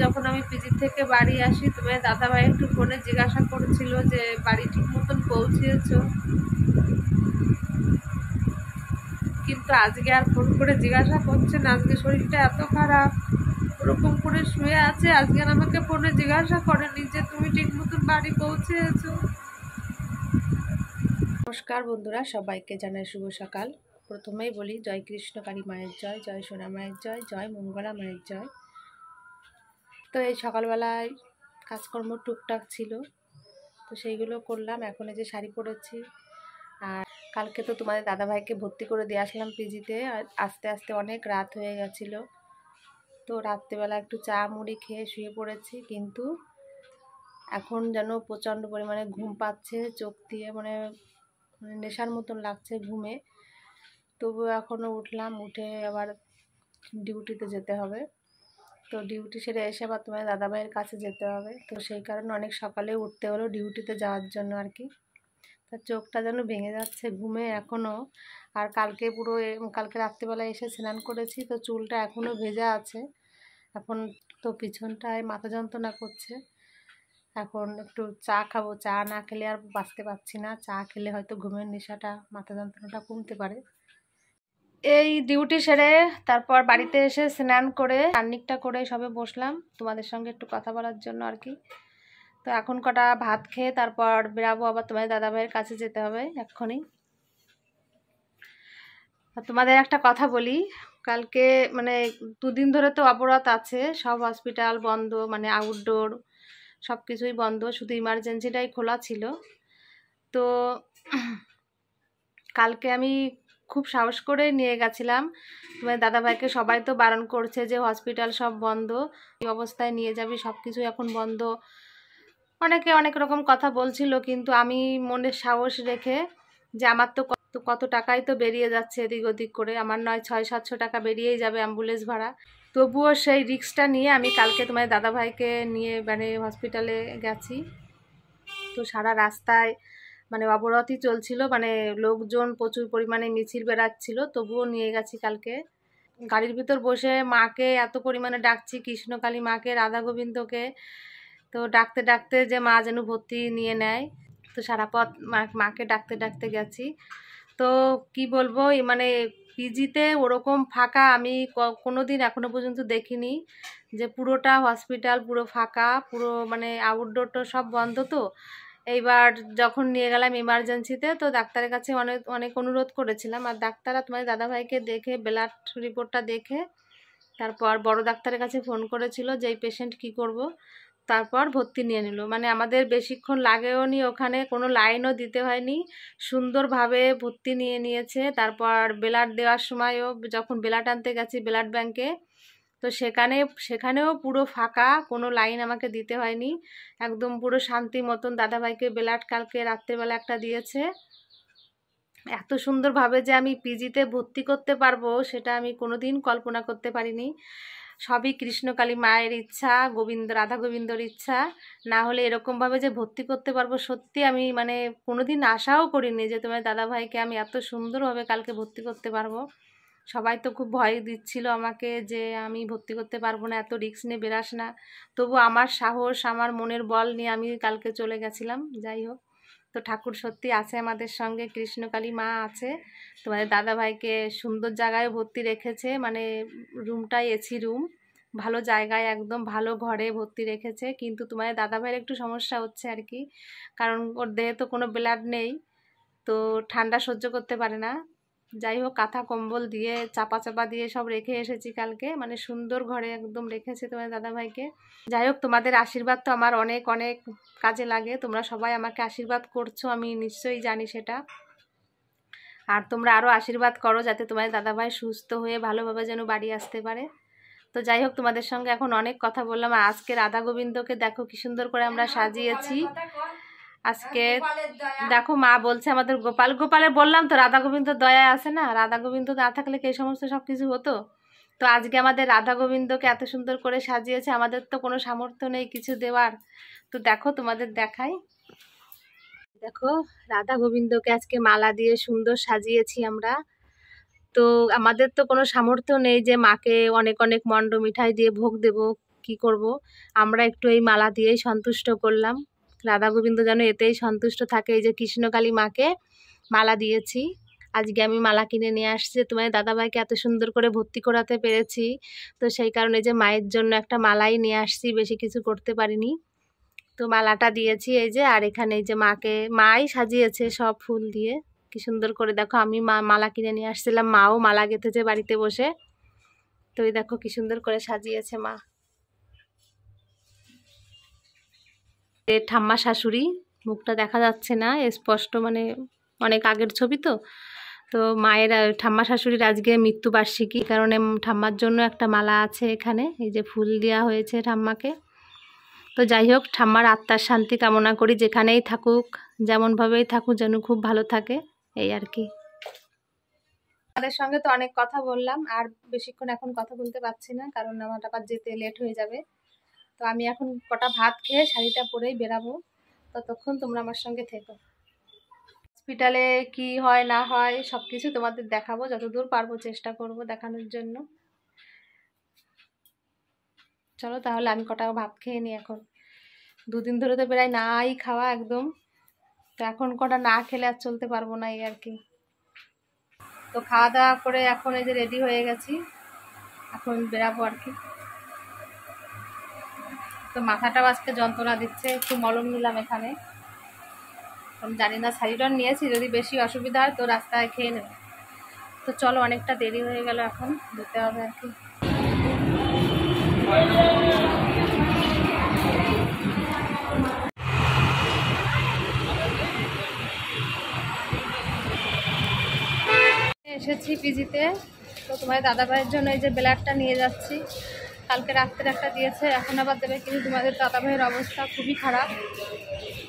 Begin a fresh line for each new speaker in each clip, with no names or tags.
যখন আমি পিজি থেকে বাড়ি আসি, তোমার দাদাভাই একটু ফোনে জিজ্ঞাসা করেছিল যে বাড়ি ঠিক মতন পৌঁছেছো, কিন্তু আজকে আর ফোন করে জিজ্ঞাসা করছে না। আজকে শরীরটা এত খারাপ, ওরকম করে শুয়ে আছে। আজকে আর আমাকে ফোনে জিজ্ঞাসা করেনি যে তুমি ঠিক মতন বাড়ি পৌঁছেছো। নমস্কার বন্ধুরা, সবাইকে জানাই শুভ সকাল। প্রথমেই বলি জয় কৃষ্ণকালী মায়ের জয়, জয় সোনা মায়ের জয়, জয় মঙ্গলা মায়ের জয়। তো এই সকালবেলায় কাজকর্ম টুকটাক ছিল, তো সেইগুলো করলাম। এখন এই যে শাড়ি পরেছি। আর কালকে তো তোমাদের দাদাভাইকে ভর্তি করে দিয়ে আসলাম পিজিতে। আর আস্তে আস্তে অনেক রাত হয়ে গেছিলো, তো রাত্রেবেলা একটু চা মুড়ি খেয়ে শুয়ে পড়েছি। কিন্তু এখন যেন প্রচণ্ড পরিমাণে ঘুম পাচ্ছে, চোখ দিয়ে মানে নেশার মতন লাগছে ঘুমে। তবুও এখনও উঠলাম, উঠে আবার ডিউটিতে যেতে হবে। তো ডিউটি সেরে এসে আবার তোমার দাদাভাইয়ের কাছে যেতে হবে। তো সেই কারণে অনেক সকালে উঠতে হলো ডিউটিতে যাওয়ার জন্য আর কি। তার চোখটা যেন ভেঙে যাচ্ছে ঘুমে এখনও। আর কালকে রাত্রিবেলায় এসে স্নান করেছি, তো চুলটা এখনও ভেজা আছে। এখন তো পিছনটায় মাথা যন্ত্রণা করছে। এখন একটু চা খাবো, চা না খেলে আর বাঁচতে পারছি না। চা খেলে হয়তো ঘুমের নেশাটা, মাথা যন্ত্রণাটা কমতে পারে। এই ডিউটি সেরে তারপর বাড়িতে এসে স্নান করে রান্নিকটা করে সবে বসলাম তোমাদের সঙ্গে একটু কথা বলার জন্য আর কি। তো এখন কটা ভাত খেয়ে তারপর বেরাবো, আবার তোমাদের দাদাভাইয়ের কাছে যেতে হবে এক্ষুনি। তোমাদের একটা কথা বলি, কালকে মানে দুদিন ধরে তো অবরোধ আছে, সব হসপিটাল বন্ধ, মানে আউটডোর সব কিছুই বন্ধ, শুধু ইমার্জেন্সিটাই খোলা ছিল। তো কালকে আমি খুব সাহস করে নিয়ে গেছিলাম তোমার দাদাভাইকে। সবাই তো বারণ করছে যে হসপিটাল সব বন্ধ, এই অবস্থায় নিয়ে যাবি, সব কিছু এখন বন্ধ, অনেকে অনেক রকম কথা বলছিল। কিন্তু আমি মনে সাহস রেখে, যে আমার তো কত টাকাই তো বেরিয়ে যাচ্ছে এদিক ওদিক করে, আমার নয় 600-700 টাকা বেরিয়েই যাবে অ্যাম্বুলেন্স ভাড়া, তবুও সেই রিস্কটা নিয়ে আমি কালকে তোমার দাদাভাইকে নিয়ে মানে হসপিটালে গেছি। তো সারা রাস্তায় মানে অবরোধই চলছিল, মানে লোকজন প্রচুর পরিমাণে মিছিল বেরাচ্ছিল, তবুও নিয়ে গেছি কালকে। গাড়ির ভিতর বসে মাকে এত পরিমাণে ডাকছি, কৃষ্ণকালী মাকে, রাধা গোবিন্দকে। তো ডাকতে ডাকতে যে মা যেন ভর্তি নিয়ে নেয়, তো সারা পথ মাকে ডাকতে ডাকতে গেছি। তো কি বলবো, মানে পিজিতে ওরকম ফাঁকা আমি কোনো দিন এখনো পর্যন্ত দেখিনি, যে পুরোটা হসপিটাল পুরো ফাঁকা, পুরো মানে আউটডোর সব বন্ধ। তো এইবার যখন নিয়ে গেলাম ইমার্জেন্সিতে, তো ডাক্তারের কাছে অনেক অনেক অনুরোধ করেছিলাম। আর ডাক্তাররা তোমার দাদাভাইকে দেখে ব্লাড রিপোর্টটা দেখে তারপর বড় ডাক্তারের কাছে ফোন করেছিল যে এই পেশেন্ট কী করব, তারপর ভর্তি নিয়ে নিল। মানে আমাদের বেশিক্ষণ লাগেও নি, ওখানে কোনো লাইনও দিতে হয়নি, সুন্দরভাবে ভর্তি নিয়ে নিয়েছে। তারপর ব্লাড দেওয়ার সময়ও যখন ব্লাড আনতে গেছি ব্লাড ব্যাংকে, তো সেখানেও পুরো ফাঁকা, কোনো লাইন আমাকে দিতে হয়নি, একদম পুরো শান্তি মতন দাদাভাইকে ব্লাড কালকে রাত্রেবেলা একটা দিয়েছে। এত সুন্দরভাবে যে আমি পিজিতে ভর্তি করতে পারবো সেটা আমি কোনোদিন কল্পনা করতে পারিনি। সবই কৃষ্ণকালী মায়ের ইচ্ছা, রাধা গোবিন্দর ইচ্ছা, না হলে এরকমভাবে যে ভর্তি করতে পারবো সত্যি আমি মানে কোনোদিন আশাও করিনি যে তোমার দাদাভাইকে আমি এত সুন্দরভাবে কালকে ভর্তি করতে পারবো। সবাই তো খুব ভয় দিচ্ছিল আমাকে যে আমি ভর্তি করতে পারবো না, এত রিস্ক নিয়ে বেরাস না। তবু আমার সাহস, আমার মনের বল নিয়ে আমি কালকে চলে গেছিলাম। যাই হোক, তো ঠাকুর সত্যি আছে আমাদের সঙ্গে, কৃষ্ণকালী মা আছে। তোমাদের দাদাভাইকে সুন্দর জায়গায় ভর্তি রেখেছে, মানে রুমটাই এসি রুম, ভালো জায়গায় একদম ভালো ঘরে ভর্তি রেখেছে। কিন্তু তোমাদের দাদাভাইয়ের একটু সমস্যা হচ্ছে আর কি, কারণ ওর দেহে তো কোনো ব্লাড নেই, তো ঠান্ডা সহ্য করতে পারে না। যাই হোক, কাঁথা কম্বল দিয়ে চাপা চাপা দিয়ে সব রেখে এসেছি কালকে, মানে সুন্দর ঘরে একদম রেখেছে তোমার দাদাভাইকে। যাই হোক, তোমাদের আশীর্বাদ তো আমার অনেক অনেক কাজে লাগে, তোমরা সবাই আমাকে আশীর্বাদ করছো, আমি নিশ্চয়ই জানি সেটা। আর তোমরা আরও আশীর্বাদ করো যাতে তোমার দাদাভাই সুস্থ হয়ে ভালোভাবে যেন বাড়ি আসতে পারে। তো যাই হোক, তোমাদের সঙ্গে এখন অনেক কথা বললাম। আজকে রাধা গোবিন্দকে দেখো কি সুন্দর করে আমরা সাজিয়েছি। আজকে দেখো মা বলছে আমাদের গোপালে বললাম তো রাধা গোবিন্দ দয়ায় আছে না, রাধা গোবিন্দ না থাকলে কি এই সমস্ত সব কিছু হতো? তো আজকে আমাদের রাধা গোবিন্দকে এত সুন্দর করে সাজিয়েছে, আমাদের তো কোনো সামর্থ্য নেই কিছু দেওয়ার। তো দেখো তোমাদের দেখাই, দেখো রাধা গোবিন্দকে আজকে মালা দিয়ে সুন্দর সাজিয়েছি আমরা। তো আমাদের তো কোনো সামর্থ্য নেই যে মাকে অনেক অনেক মন্ড মিঠাই দিয়ে ভোগ দেব, কি করব, আমরা একটু এই মালা দিয়েই সন্তুষ্ট করলাম। রাধা গোবিন্দ যেন এতেই সন্তুষ্ট থাকে। এই যে কৃষ্ণকালী মাকে মালা দিয়েছি। আজকে আমি মালা কিনে নিয়ে আসছি, তোমার দাদাভাইকে এত সুন্দর করে ভর্তি করাতে পেরেছি, তো সেই কারণে যে মায়ের জন্য একটা মালাই নিয়ে আসছি, বেশি কিছু করতে পারিনি। তো মালাটা দিয়েছি এই যে, আর এখানে এই যে মাই সাজিয়েছে সব ফুল দিয়ে কি সুন্দর করে। দেখো আমি মালা কিনে নিয়ে আসছিলাম, মাও মালা গেঁথেছে বাড়িতে বসে। তো এই দেখো কি সুন্দর করে সাজিয়েছে মা। ঠাম্মা শাশুড়ি, মুখটা দেখা যাচ্ছে না স্পষ্ট, মানে অনেক আগের ছবি তো। তো মায়ের ঠাম্মা শাশুড়ির আজকে মৃত্যুবার্ষিকী, কারণে ঠাম্মার জন্য একটা মালা আছে এখানে, এই যে ফুল দেওয়া হয়েছে ঠাম্মাকে। তো যাই হোক, ঠাম্মার আত্মার শান্তি কামনা করি, যেখানেই থাকুক যেমনভাবেই থাকুক যেন খুব ভালো থাকে, এই আর কি। তাদের সঙ্গে তো অনেক কথা বললাম, আর বেশিক্ষণ এখন কথা বলতে পারছি না, কারণ আমার আবার যেতে লেট হয়ে যাবে। তো আমি এখন কটা ভাত খেয়ে শাড়িটা পরেই বেরাবো, ততক্ষণ তোমরা আমার সঙ্গে থেকো। হসপিটালে কি হয় না হয় সব কিছু তোমাদের দেখাবো, যতদূর পারবো চেষ্টা করব দেখানোর জন্য। চলো তাহলে আমি কটা ভাত খেয়ে নিই। এখন দুদিন ধরে তো প্রায় নাই খাওয়া একদম, তো এখন কটা না খেলে আর চলতে পারবো না, এই আর কি। তো খাওয়া দাওয়া করে এখন এই যে রেডি হয়ে গেছি, এখন বেরাবো আর কি। তো মাথাটাও আজকে যন্ত্রণা দিচ্ছে, একটু মলম নিলাম এখানে। আমি জানি না সাইডন নিয়েছি, যদি বেশি অসুবিধা হয় তো রাস্তায় খেয়ে নেব। তো চলো, অনেকটা দেরি হয়ে গেল, এখন যেতে হবে আর কি। এসেছি পিজিতে। তো তোমার দাদাভাইয়ের জন্য এই যে ব্লাডটা নিয়ে যাচ্ছি। কালকে রাত্রে একটা দিয়েছে, এখন আবার দেবে, কিন্তু তোমাদের দাদাভাইয়ের অবস্থা খুবই খারাপ,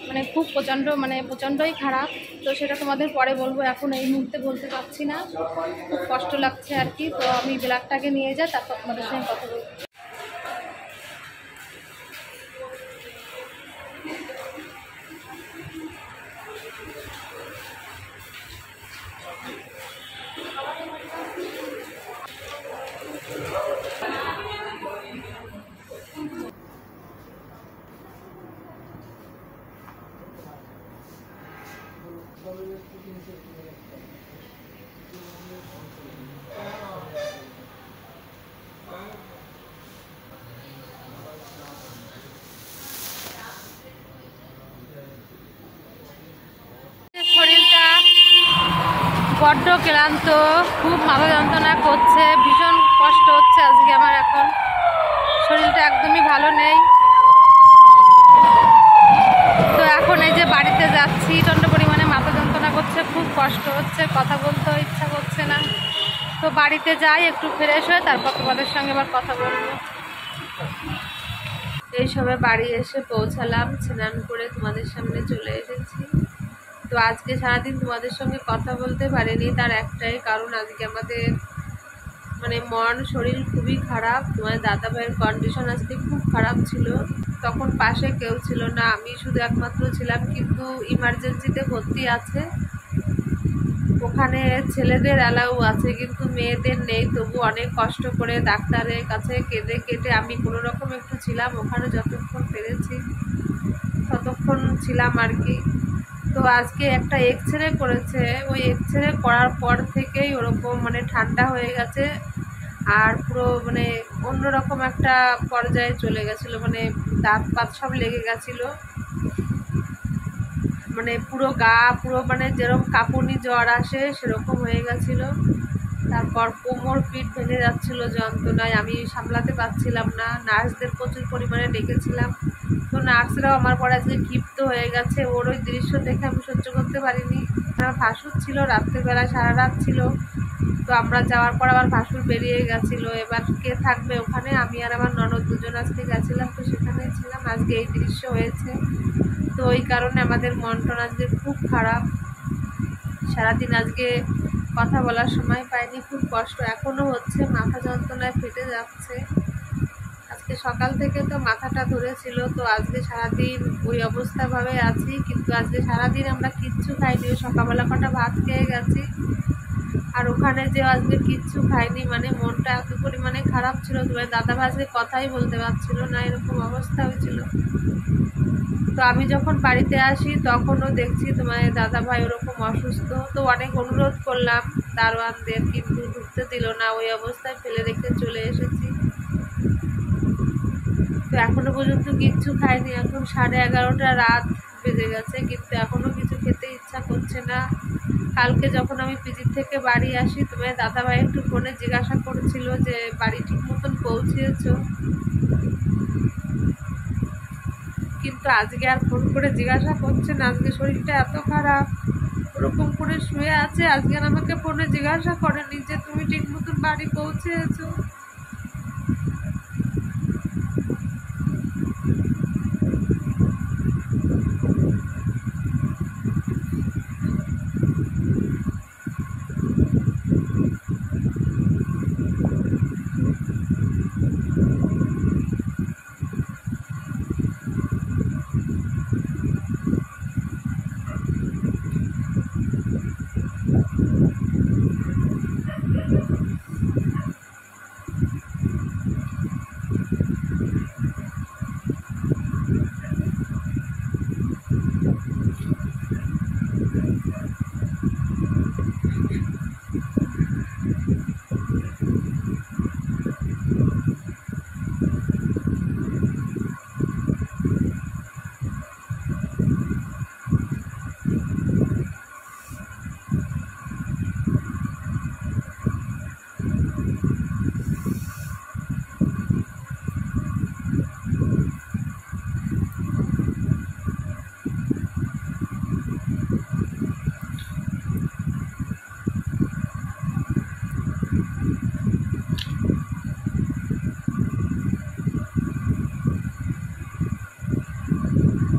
মানে খুব প্রচণ্ডই খারাপ। তো সেটা তোমাদের পরে বলবো, এখন এই মুহূর্তে বলতে পারছি না, খুব কষ্ট লাগছে আর কি। তো আমি ব্লাডটাকে নিয়ে যাই, তারপর তোমাদের সঙ্গে কথা বলবো। শরীরটা বড্ড ক্লান্ত, খুব মাথা যন্ত্রণা করছে, ভীষণ কষ্ট হচ্ছে আজকে আমার। এখন শরীরটা একদমই ভালো নেই। তো এখন এই যে বাড়িতে যাচ্ছি, প্রচণ্ড পরিমাণে মাথা যন্ত্রণা করছে, খুব কষ্ট হচ্ছে, কথা বলতেও ইচ্ছা করছে না। তো বাড়িতে যাই, একটু ফ্রেশ হয়ে তারপর তোমাদের সঙ্গে আবার কথা বলবো। এই সবে বাড়ি এসে পৌঁছালাম, স্নান করে তোমাদের সামনে চলে এসেছি। তো আজকে সারাদিন তোমাদের সঙ্গে কথা বলতে পারিনি, তার একটাই কারণ, আজকে আমাদের মন শরীর খুবই খারাপ। তোমার দাদাভাইয়ের কন্ডিশন আজকে খুব খারাপ ছিল। তখন পাশে কেউ ছিল না, আমি শুধু একমাত্র ছিলাম, কিন্তু ইমার্জেন্সিতে ভর্তি আছে। ওখানে ছেলেদের অ্যালাউ আছে, কিন্তু মেয়েদের নেই। তবু অনেক কষ্ট করে ডাক্তারের কাছে কেঁদে কেটে আমি কোনো রকম একটু ছিলাম ওখানে, যতক্ষণ পেরেছি ততক্ষণ ছিলাম আর কি। তো আজকে একটা এক্সরে করেছে, ওই এক্সরে করার পর থেকেই ওরকম ঠান্ডা হয়ে গেছে, আর পুরো অন্যরকম একটা পর্যায়ে চলে গেছিলো, দাঁত পাত সব লেগে গেছিলো, পুরো গা পুরো যেরকম কাঁপুনি জ্বর আসে সেরকম হয়ে গেছিলো। তারপর কোমর পিঠ ভেঙে যাচ্ছিলো যন্ত্রণায়, আমি সামলাতে পারছিলাম না। নার্সদের প্রচুর পরিমাণে ডেকেছিলাম, তো নার্সরাও আমার পর আজকে ক্ষিপ্ত হয়ে গেছে। ওর ওই দৃশ্য দেখে আমি সহ্য করতে পারিনি। আমার ভাসুর ছিল, রাত্রেবেলা সারা রাত ছিল। তো আমরা যাওয়ার পর আবার ভাসুর বেরিয়ে গেছিলো, এবার কে থাকবে ওখানে। আমি আর আমার ননদ দুজন আজকে গেছিলাম, তো সেখানেই ছিলাম। আজকে এই দৃশ্য হয়েছে, তো ওই কারণে আমাদের মনটা আজকে খুব খারাপ। সারাদিন আজকে কথা বলার সময় পাইনি, খুব কষ্ট এখনও হচ্ছে, মাথা যন্ত্রণায় ফেটে যাচ্ছে। আজকে সকাল থেকে তো মাথাটা ধরেছিল, তো আজকে সারাদিন ওই অবস্থাভাবে আছি। কিন্তু আজকে সারাদিন আমরা কিচ্ছু খাইনি, সকালবেলা কটা ভাত খেয়ে গেছি। আর ওখানে যে আজকে কিচ্ছু খাইনি, মানে মনটা এত পরিমাণে খারাপ ছিল, তোমার দাদাভাই আজকে কথাই বলতে পারছিল না, এরকম অবস্থা হয়েছিল। তো আমি যখন বাড়িতে আসি তখনও দেখছি তোমার দাদাভাই ওরকম অসুস্থ। তো অনেক অনুরোধ করলাম দারোয়ানদের, কিন্তু ঢুকতে দিল না, ওই অবস্থায় ফেলে রেখে চলে এসেছি। তো এখনো পর্যন্ত কিচ্ছু খাইনি, এখন 11:30 রাত বেজে গেছে, কিন্তু এখনো কিছু খেতে ইচ্ছা করছে না। কালকে যখন আমি পিজি থেকে বাড়ি আসি, তোমার দাদাভাই একটু ফোনে জিজ্ঞাসা করেছিল যে বাড়ি ঠিক মতন পৌঁছেছো, কিন্তু আজকে আর ফোন করে জিজ্ঞাসা করছে না। আজকে শরীরটা এত খারাপ, ওরকম করে শুয়ে আছে, আজকে আর আমাকে ফোনে জিজ্ঞাসা করেনি যে তুমি ঠিক মতন বাড়ি পৌঁছেছো।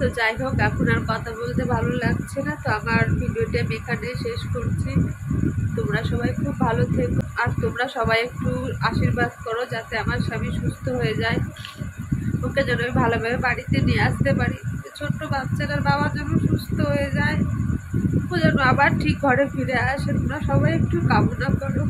তো যাই হোক, এখন আর কথা বলতে ভালো লাগছে না, তো আমার ভিডিওটা আমি এখানে শেষ করছি। তোমরা সবাই খুব ভালো থেকো, আর তোমরা সবাই একটু আশীর্বাদ করো যাতে আমার স্বামী সুস্থ হয়ে যায়, ওকে যেন আমি ভালোভাবে বাড়িতে নিয়ে আসতে পারি, ছোট্ট বাচ্চাটার বাবা যেন সুস্থ হয়ে যায়, ও যেন আবার ঠিক ঘরে ফিরে আসে। তোমরা সবাই একটু কামনা করো।